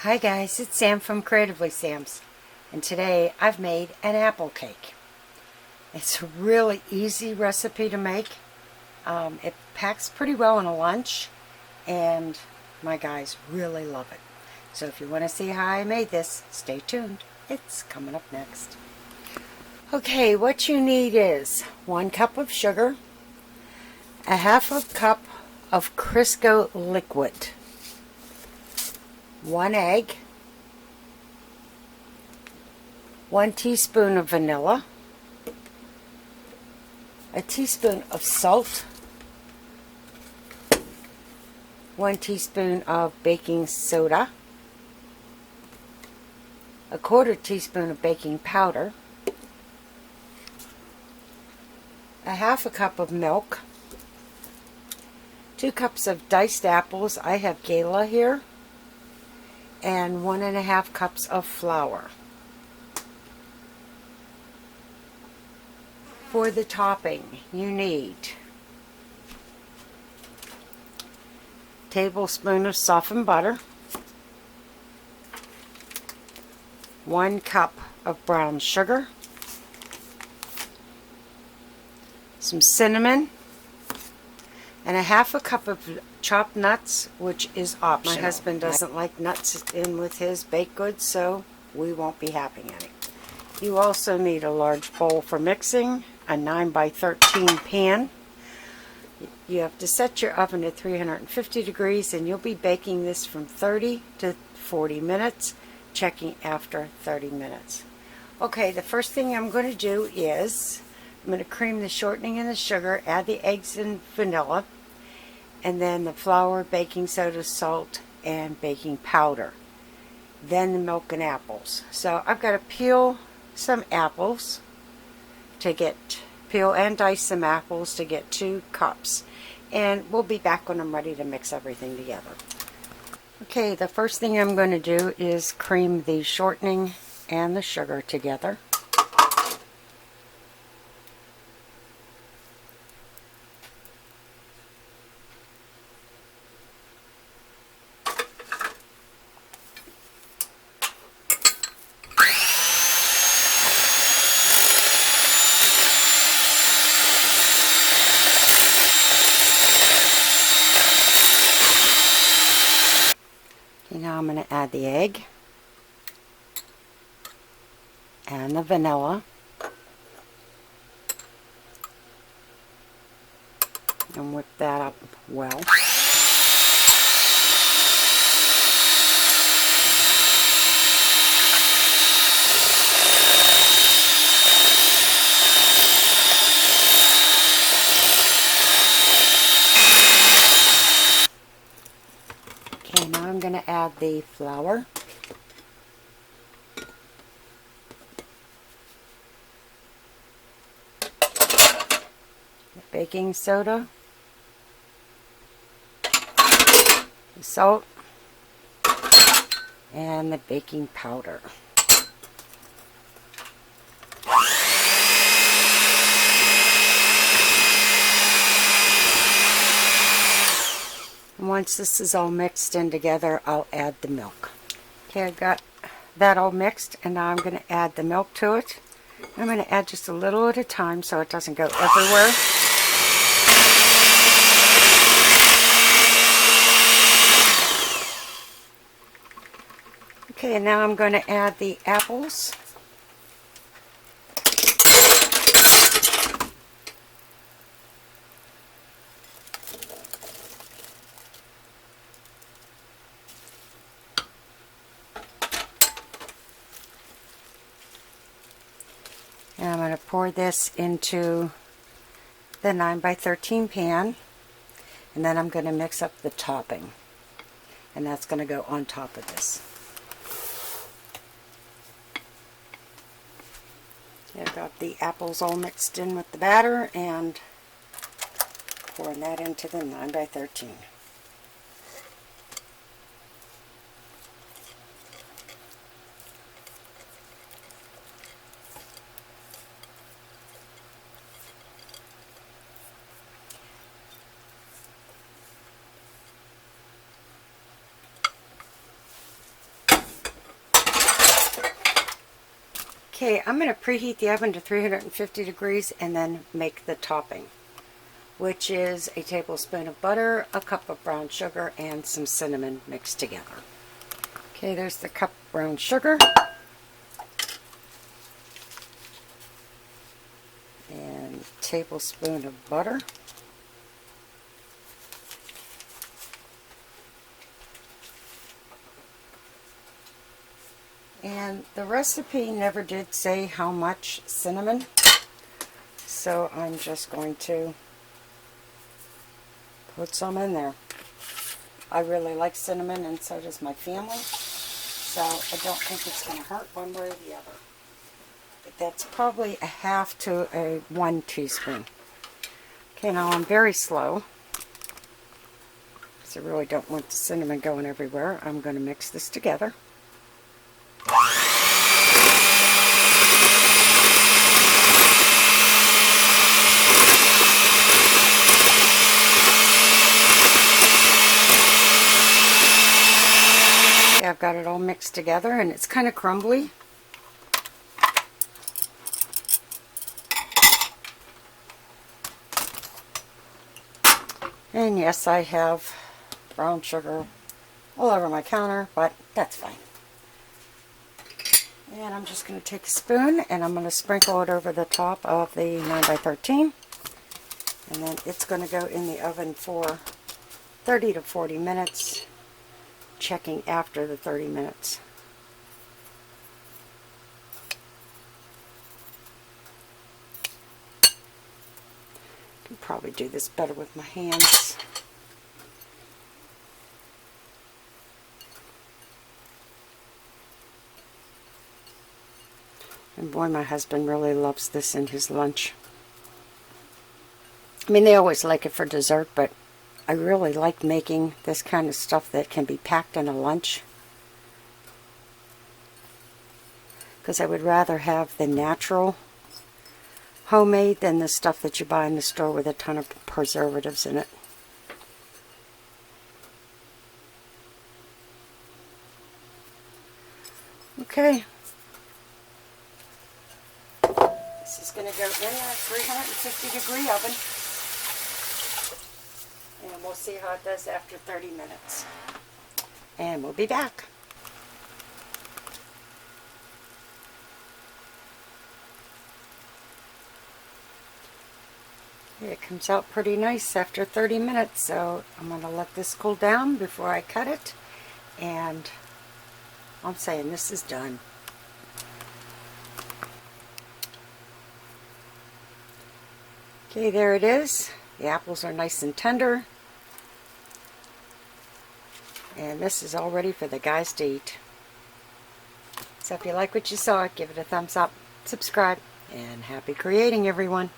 Hi guys, it's Sam from Creatively Sam's, and today I've made an apple cake. It's a really easy recipe to make. It packs pretty well in a lunch, and my guys really love it. So if you want to see how I made this, stay tuned. It's coming up next. Okay, what you need is 1 cup of sugar, a half a cup of Crisco liquid, 1 egg, 1 teaspoon of vanilla, a teaspoon of salt, 1 teaspoon of baking soda, a 1/4 teaspoon of baking powder, a half a cup of milk, 2 cups of diced apples, I have Gala here, and 1½ cups of flour. For the topping, you need a tablespoon of softened butter, 1 cup of brown sugar, some cinnamon, and a half a cup of chopped nuts, which is optional. My husband doesn't like nuts in with his baked goods, so we won't be having any. You also need a large bowl for mixing, a 9x13 pan. You have to set your oven at 350 degrees, and you'll be baking this from 30 to 40 minutes, checking after 30 minutes. Okay, the first thing I'm going to do is I'm going to cream the shortening and the sugar, add the eggs and vanilla, and then the flour, baking soda, salt, and baking powder. Then the milk and apples. So I've got to peel some apples to peel and dice some apples to get 2 cups. And we'll be back when I'm ready to mix everything together. Okay, the first thing I'm going to do is cream the shortening and the sugar together. Now I'm going to add the egg and the vanilla and whip that up well. Okay, now I'm going to add the flour, the baking soda, the salt, and the baking powder. Once this is all mixed in together, I'll add the milk. Okay, I've got that all mixed, and now I'm going to add the milk to it. I'm going to add just a little at a time so it doesn't go everywhere. Okay, and now I'm going to add the apples. And I'm going to pour this into the 9x13 pan, and then I'm going to mix up the topping, and that's going to go on top of this. I've got the apples all mixed in with the batter and pouring that into the 9x13. Okay, I'm going to preheat the oven to 350 degrees and then make the topping, which is a tablespoon of butter, a cup of brown sugar, and some cinnamon mixed together. Okay, there's the cup of brown sugar. And a tablespoon of butter. And the recipe never did say how much cinnamon, so I'm just going to put some in there. I really like cinnamon, and so does my family, so I don't think it's going to hurt one way or the other. But that's probably a half to a 1 teaspoon. Okay, now I'm very slow, because I really don't want the cinnamon going everywhere. I'm going to mix this together. I've got it all mixed together, and it's kind of crumbly. And yes, I have brown sugar all over my counter, but that's fine. And I'm just going to take a spoon and I'm going to sprinkle it over the top of the 9x13. And then it's going to go in the oven for 30 to 40 minutes, checking after the 30 minutes. I can probably do this better with my hands. And boy, my husband really loves this in his lunch. I mean, they always like it for dessert, but I really like making this kind of stuff that can be packed in a lunch. Because I would rather have the natural homemade than the stuff that you buy in the store with a ton of preservatives in it. Okay. This is going to go in a 350 degree oven. And we'll see how it does after 30 minutes. And we'll be back. It comes out pretty nice after 30 minutes, so I'm going to let this cool down before I cut it. And I'm saying this is done. Okay, there it is. The apples are nice and tender. And this is all ready for the guys to eat. So if you like what you saw, give it a thumbs up, subscribe, and happy creating, everyone.